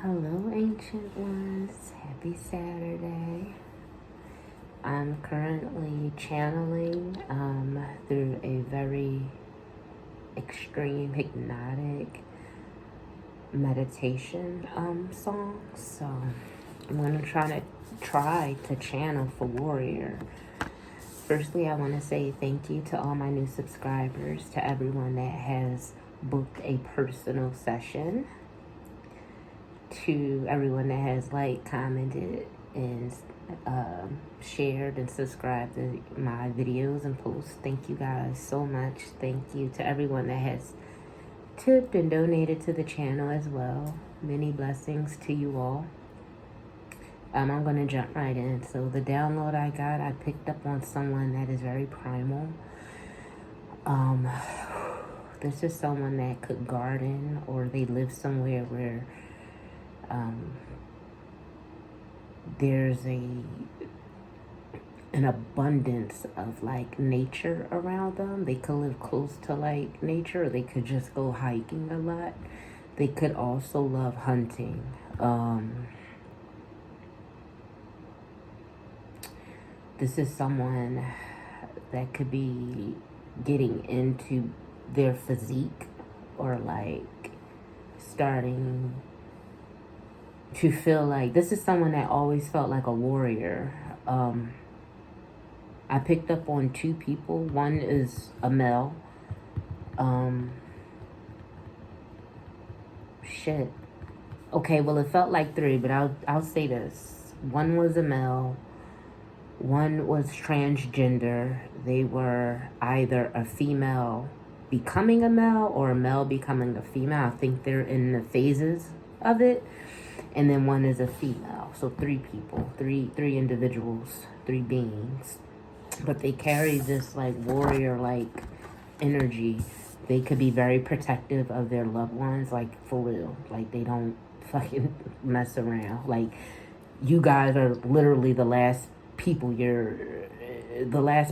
Hello, ancient ones. Happy Saturday. I'm currently channeling through a very extreme hypnotic meditation song. So I'm gonna try to channel for warrior. Firstly, I want to say thank you to all my new subscribers, to everyone that has booked a personal session, to everyone that has liked, commented, and shared and subscribed to my videos and posts. Thank you guys so much. Thank you to everyone that has tipped and donated to the channel as well. Many blessings to you all. I'm going to jump right in. So the download I got, I picked up on someone that is very primal. This is someone that could garden, or they live somewhere where there's an abundance of like nature around them. They could live close to like nature, or they could just go hiking a lot. They could also love hunting. This is someone that could be getting into their physique, or like starting to feel like, this is someone that always felt like a warrior. I picked up on two people. One is a male. Okay, well, it felt like three, but I'll say this. One was a male. One was transgender. They were either a female becoming a male or a male becoming a female. I think they're in the phases of it. And then one is a female. So three people, three individuals, three beings. But they carry this like warrior like energy. They could be very protective of their loved ones, like for real. Like they don't fucking mess around. Like you guys are literally the last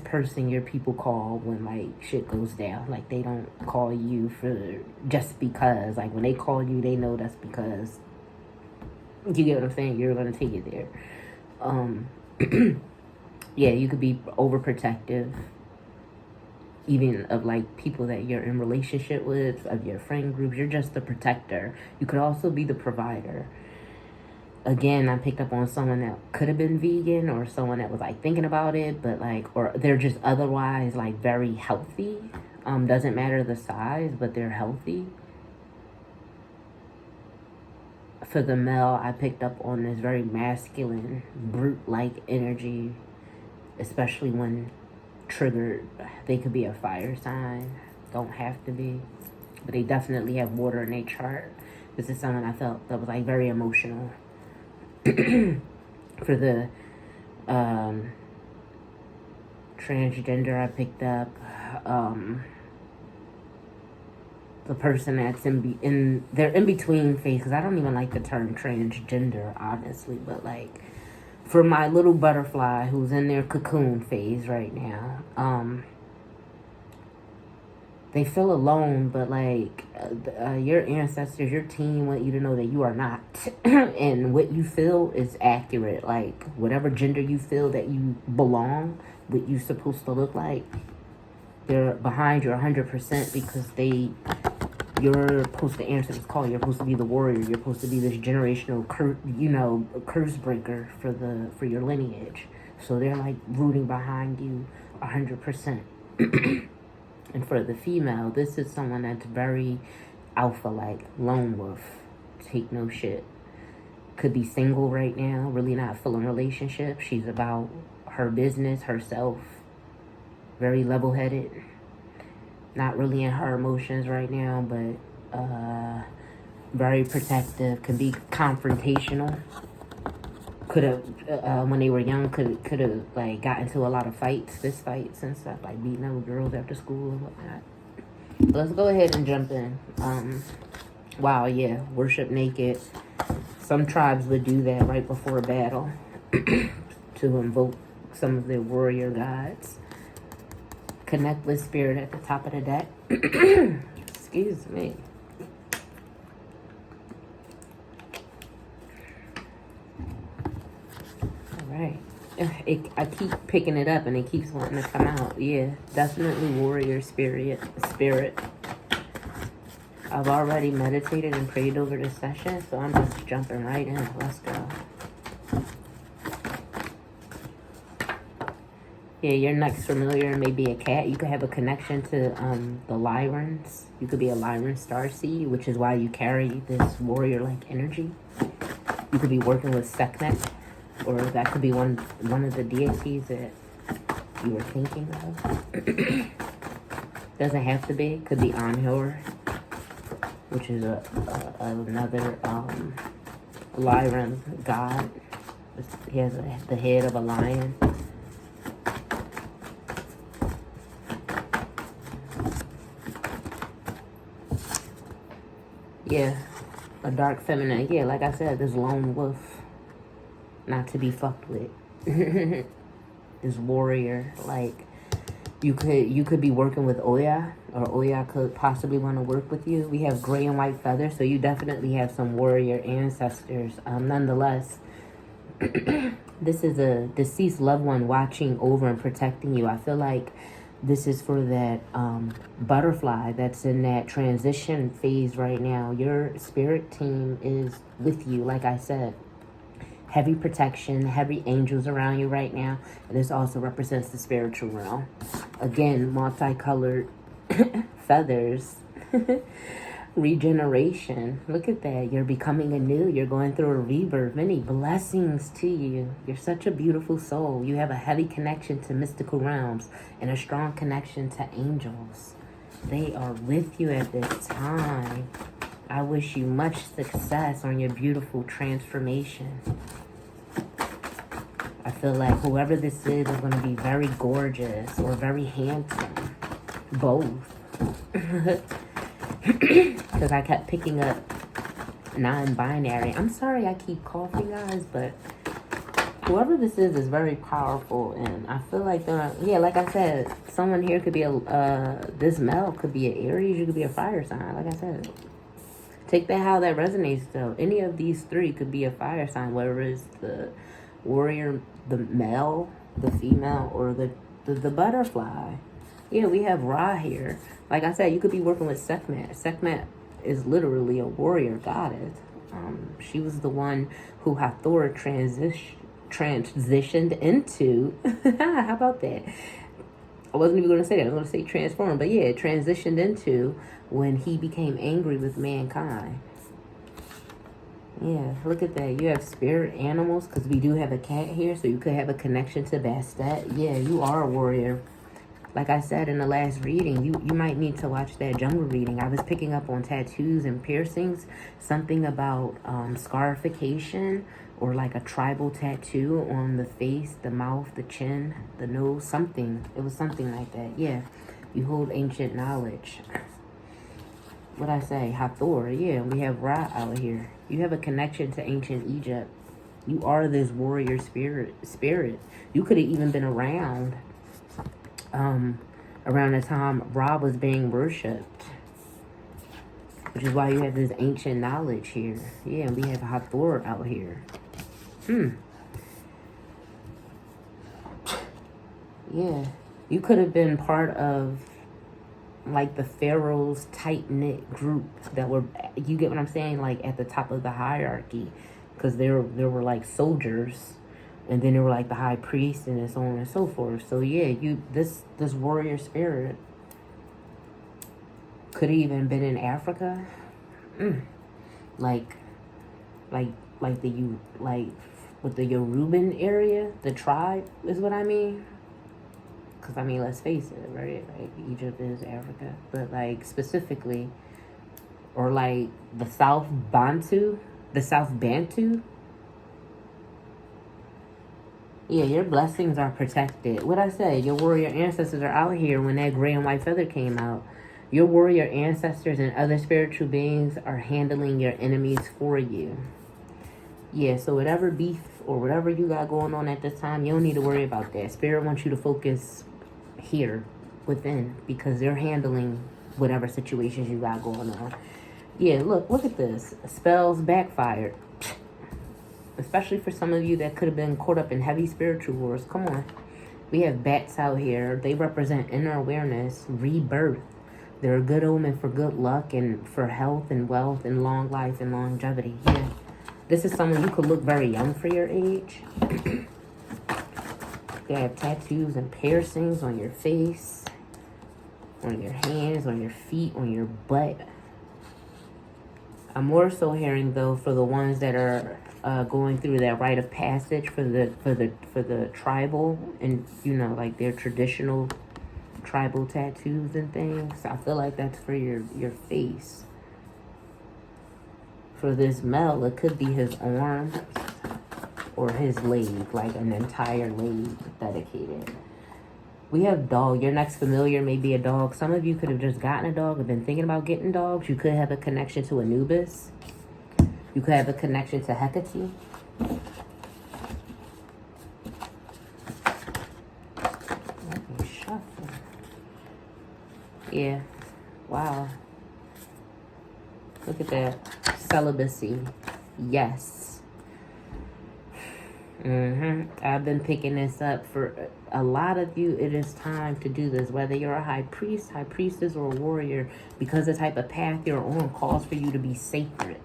person your people call when like shit goes down. Like they don't call you for just because. Like when they call you, they know that's because. You get what I'm saying? You're gonna take it there. Yeah, you could be overprotective, even of like people that you're in relationship with, of your friend groups. You're just the protector. You could also be the provider. Again, I picked up on someone that could have been vegan, or someone that was like thinking about it, but like, or they're just otherwise like very healthy. Doesn't matter the size, but they're healthy. For the male, I picked up on this very masculine, brute-like energy, especially when triggered. They could be a fire sign, don't have to be, but they definitely have water in their chart. This is someone I felt that was like very emotional. For the transgender, I picked up the person that's they're in between phase, because I don't even like the term transgender, honestly, but like for my little butterfly who's in their cocoon phase right now, they feel alone, but like your ancestors, your team want you to know that you are not. And what you feel is accurate. Like whatever gender you feel that you belong, what you're supposed to look like, they're behind you 100%, because you're supposed to answer this call. You're supposed to be the warrior. You're supposed to be this generational curse breaker for your lineage. So they're like rooting behind you 100%. And for the female, this is someone that's very alpha, like lone wolf, take no shit. Could be single right now, really not feeling relationship. She's about her business, herself, very level-headed. Not really in her emotions right now, but very protective. Can be confrontational. Could have, when they were young, could have like got into a lot of fist fights and stuff, like beating up girls after school and whatnot. Let's go ahead and jump in. Wow, yeah, worship naked. Some tribes would do that right before a battle to invoke some of their warrior gods. Connect with spirit at the top of the deck. Excuse me. Right. I keep picking it up and it keeps wanting to come out. Yeah, definitely warrior spirit. I've already meditated and prayed over this session, so I'm just jumping right in. Let's go. Yeah, your next familiar may be a cat. You could have a connection to the Lyrans. You could be a Lyran starseed, which is why you carry this warrior-like energy. You could be working with Sekhmet, or that could be one of the deities that you were thinking of. Doesn't have to be. Could be Anhur, which is another Lyran god. He has the head of a lion. Yeah, a dark feminine. Yeah, like I said, this lone wolf, not to be fucked with. This warrior, like you could be working with Oya, or Oya could possibly want to work with you. We have gray and white feathers, so you definitely have some warrior ancestors. Nonetheless, this is a deceased loved one watching over and protecting you. I feel like this is for that butterfly that's in that transition phase right now. Your spirit team is with you, like I said. Heavy protection, heavy angels around you right now. And this also represents the spiritual realm. Again, multicolored feathers. Regeneration. Look at that. You're becoming anew. You're going through a rebirth. Many blessings to you. You're such a beautiful soul. You have a heavy connection to mystical realms and a strong connection to angels. They are with you at this time. I wish you much success on your beautiful transformation. I feel like whoever this is going to be very gorgeous or very handsome. Both. Because I kept picking up non-binary. I'm sorry I keep coughing, guys, but whoever this is very powerful, and I feel like they're not, yeah, like I said, someone here could be this male could be an Aries, you could be a fire sign, like I said. Take that how that resonates, though. Any of these three could be a fire sign, whether it's the warrior, the male, the female, or the butterfly. Yeah, we have Ra here. Like I said, you could be working with Sekhmet. Sekhmet is literally a warrior goddess. She was the one who Hathor transitioned into. How about that? I wasn't even going to say that. I was going to say transformed. But yeah, transitioned into when he became angry with mankind. Yeah, look at that. You have spirit animals, because we do have a cat here. So you could have a connection to Bastet. Yeah, you are a warrior. Like I said in the last reading, you might need to watch that jungle reading. I was picking up on tattoos and piercings. Something about scarification, or like a tribal tattoo on the face, the mouth, the chin, the nose, something. It was something like that. Yeah, you hold ancient knowledge. What I say? Hathor. Yeah, we have Ra out here. You have a connection to ancient Egypt. You are this warrior spirit. You could have even been around the time Ra was being worshipped, which is why you have this ancient knowledge here. Yeah, we have Hathor out here. Yeah, you could have been part of like the pharaoh's tight-knit group that were, you get what I'm saying, like at the top of the hierarchy, because there were like soldiers, and then there were like the high priest, and so on and so forth. So yeah, this warrior spirit could have even been in Africa, like with the Yoruban area, the tribe is what I mean. Because I mean, let's face it, right? Like Egypt is Africa, but like specifically, or like the South Bantu. Yeah, your blessings are protected. What I say, your warrior ancestors are out here when that gray and white feather came out. Your warrior ancestors and other spiritual beings are handling your enemies for you. Yeah, so whatever beef or whatever you got going on at this time, you don't need to worry about that. Spirit wants you to focus here within, because they're handling whatever situations you got going on. Yeah, look at this. Spells backfired. especially for some of you that could have been caught up in heavy spiritual wars. Come on. We have bats out here. They represent inner awareness, rebirth. They're a good omen for good luck and for health and wealth and long life and longevity. Yeah. This is someone you could look very young for your age. You have tattoos and piercings on your face, on your hands, on your feet, on your butt. I'm more so hearing though for the ones that are going through that rite of passage for the tribal and you know like their traditional tribal tattoos and things. I feel like that's for your face. For this male, it could be his arm or his leg, like an entire leg dedicated. We have dog. Your next familiar may be a dog. Some of you could have just gotten a dog or been thinking about getting dogs. You could have a connection to Anubis. You could have a connection to Hecate. Let me shuffle. Yeah. Wow. Look at that. Celibacy. Yes. I've been picking this up for a lot of you. It is time to do this. Whether you're a high priest, high priestess, or a warrior, because the type of path you're on calls for you to be sacred.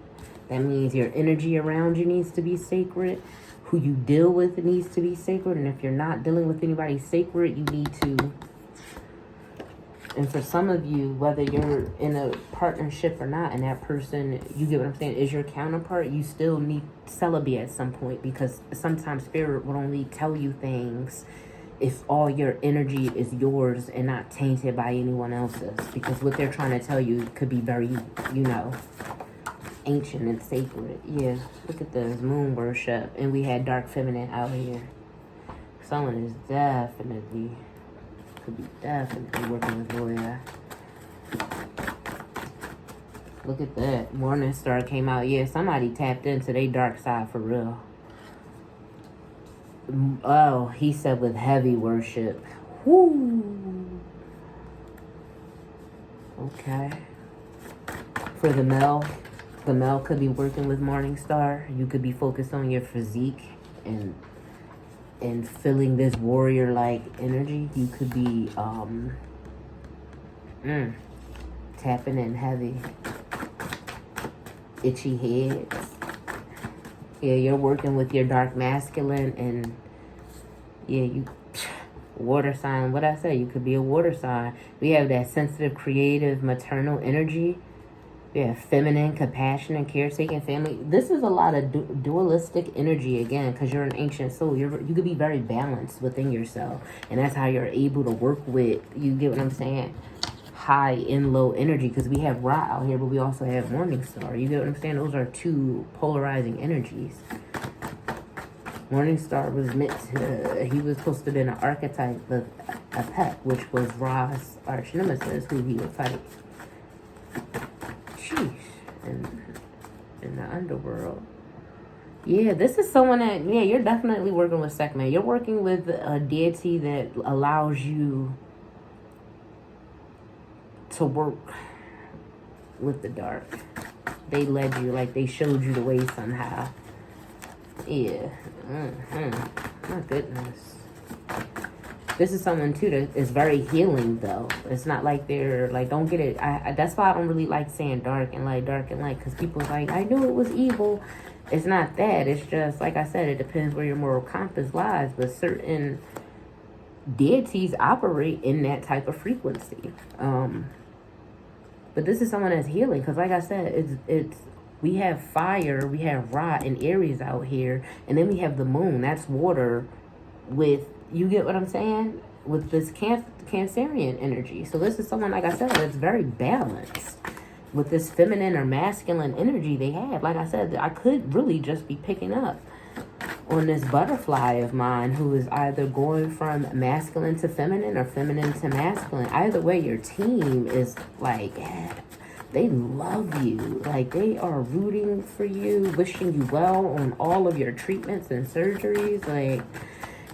That means your energy around you needs to be sacred. Who you deal with needs to be sacred. And if you're not dealing with anybody sacred, you need to. And for some of you, whether you're in a partnership or not, and that person, you get what I'm saying, is your counterpart, you still need celibacy at some point, because sometimes spirit will only tell you things if all your energy is yours and not tainted by anyone else's. Because what they're trying to tell you could be very, you know, ancient and sacred. Yeah, look at this, moon worship. And we had dark feminine out here. Someone is definitely... could be definitely working with Loya. Look at that. Morning Star came out. Yeah, somebody tapped into their dark side for real. Oh, he said with heavy worship. Whoo. Okay. For the male could be working with Morning Star. You could be focused on your physique and feeling this warrior-like energy. You could be tapping in heavy. Itchy heads. Yeah, you're working with your dark masculine, and yeah, you water sign. What I say, you could be a water sign. We have that sensitive, creative, maternal energy. We have feminine, compassionate, caretaking, family. This is a lot of dualistic energy again, because you're an ancient soul. You could be very balanced within yourself, and that's how you're able to work with. You get what I'm saying? High and low energy, because we have Ra out here, but we also have Morning Star. You get what I'm saying? Those are two polarizing energies. Morning Star was meant to, he was supposed to have been an archetype of Apep, which was Ra's arch nemesis, who he would fight. Sheesh. In the underworld. Yeah, this is someone that, yeah, you're definitely working with Sekhmet. You're working with a deity that allows you to work with the dark. They led you, like they showed you the way somehow. Yeah. My goodness. This is someone too that is very healing though. It's not like they're like, don't get it. That's why I don't really like saying dark and light, because people are like, I knew it was evil. It's not that. It's just, like I said, it depends where your moral compass lies. But certain deities operate in that type of frequency. But this is someone that's healing, because like I said, it's we have fire, we have Ra and Aries out here, and then we have the moon. That's water with, you get what I'm saying? With this Cancerian energy. So this is someone, like I said, that's very balanced with this feminine or masculine energy they have. Like I said, I could really just be picking up on this butterfly of mine who is either going from masculine to feminine or feminine to masculine. Either way, your team is like, they love you. Like, they are rooting for you, wishing you well on all of your treatments and surgeries. Like,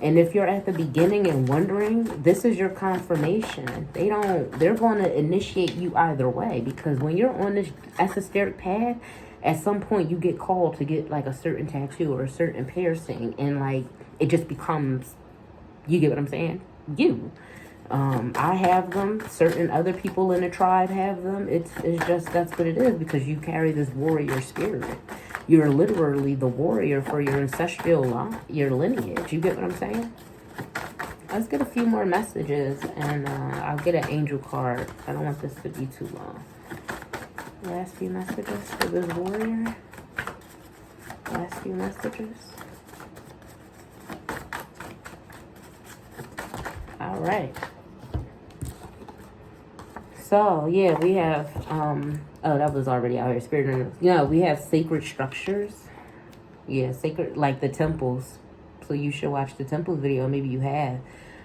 and if you're at the beginning and wondering, this is your confirmation. They're going to initiate you either way, because when you're on this esoteric path, at some point you get called to get like a certain tattoo or a certain piercing, and like it just becomes, you get what I'm saying? You. I have them. Certain other people in the tribe have them. It's just, that's what it is, because you carry this warrior spirit. You're literally the warrior for your ancestral line, your lineage. You get what I'm saying? Let's get a few more messages, and I'll get an angel card. I don't want this to be too long. Last few messages for this warrior. Last few messages. All right. So, yeah, we have, oh, that was already out here. Spirit animals. Yeah, we have sacred structures. Yeah, sacred, like the temples. So you should watch the temple video. Maybe you have.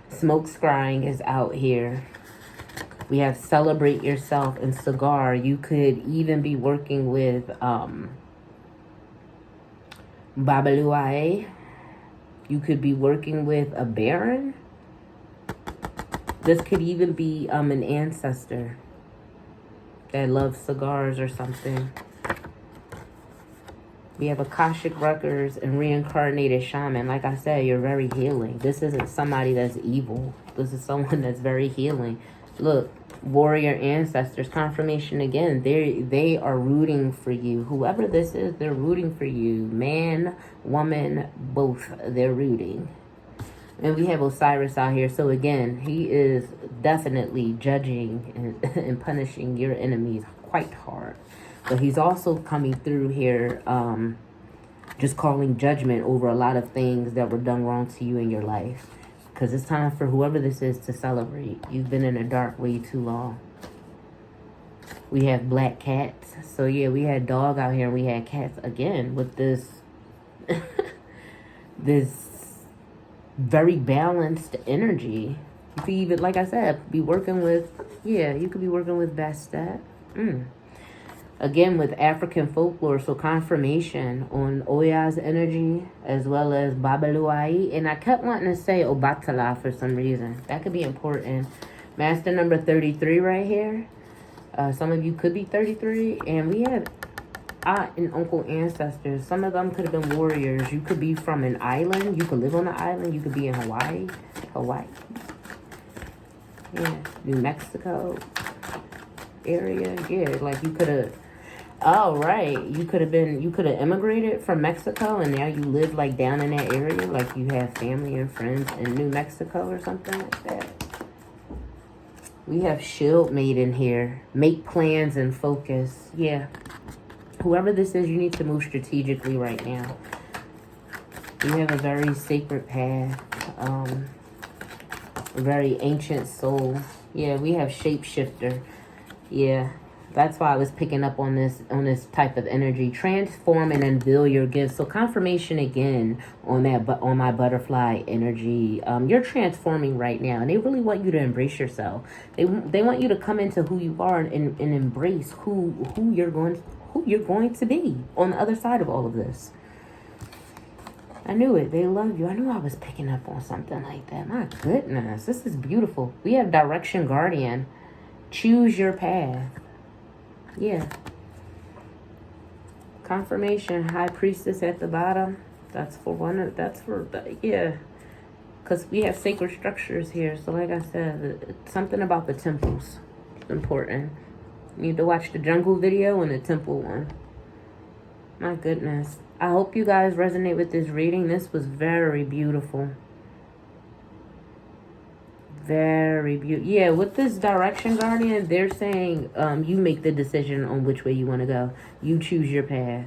Smoke scrying is out here. We have celebrate yourself and cigar. You could even be working with Babaluae. You could be working with a baron. This could even be an ancestor that loves cigars or something. We have Akashic records and reincarnated shaman. Like I said, you're very healing. This isn't somebody that's evil. This is someone that's very healing. Look, warrior ancestors, confirmation again. They are rooting for you. Whoever this is, they're rooting for you. Man, woman, both, they're rooting. And we have Osiris out here. So again, he is definitely judging and punishing your enemies quite hard. But he's also coming through here, just calling judgment over a lot of things that were done wrong to you in your life. Because it's time for whoever this is to celebrate. You've been in the dark way too long. We have black cats. So yeah, we had dog out here and we had cats again with this this very balanced energy. You could even, like I said, be working with, yeah, you could be working with Bastet. Again, with African folklore, so confirmation on Oya's energy as well as Babaluae. And I kept wanting to say Obatala for some reason. That could be important. Master number 33 right here. Some of you could be 33. And we have aunt and uncle ancestors. Some of them could have been warriors. You could be from an island. You could live on an island. You could be in Hawaii. Yeah, New Mexico area. Yeah, like you could have, oh, right. You could have immigrated from Mexico and now you live like down in that area. Like you have family and friends in New Mexico or something like that. We have Shield Maiden here. Make plans and focus. Yeah. Whoever this is, you need to move strategically right now. You have a very sacred path. A very ancient soul. Yeah, we have Shapeshifter. Yeah, that's why I was picking up on this type of energy. Transform and unveil your gifts. So confirmation again on that, but on my butterfly energy. You're transforming right now, and they really want you to embrace yourself. They want you to come into who you are and embrace who you're going to be on the other side of all of this. I knew it. They love you. I knew I was picking up on something like that. My goodness, this is beautiful. We have Direction Guardian. Choose your path. Yeah. Confirmation, High Priestess at the bottom. That's for one. That's for, yeah. Because we have sacred structures here. So like I said, something about the temples is important. You need to watch the jungle video and the temple one. My goodness. I hope you guys resonate with this reading. This was very beautiful. Very beautiful. Yeah, with this Direction Guardian, they're saying you make the decision on which way you want to go. You choose your path.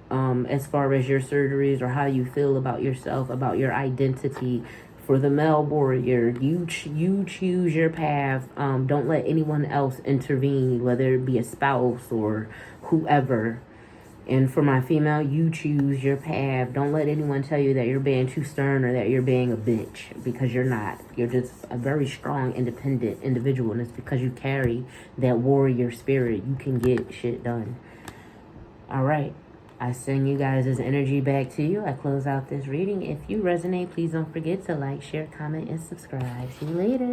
As far as your surgeries or how you feel about yourself, about your identity. For the male warrior, you choose your path. Don't let anyone else intervene, whether it be a spouse or whoever. And for my female, you choose your path. Don't let anyone tell you that you're being too stern or that you're being a bitch, because you're not. You're just a very strong, independent individual, and it's because you carry that warrior spirit. You can get shit done. All right. I send you guys this energy back to you. I close out this reading. If you resonate, please don't forget to like, share, comment, and subscribe. See you later.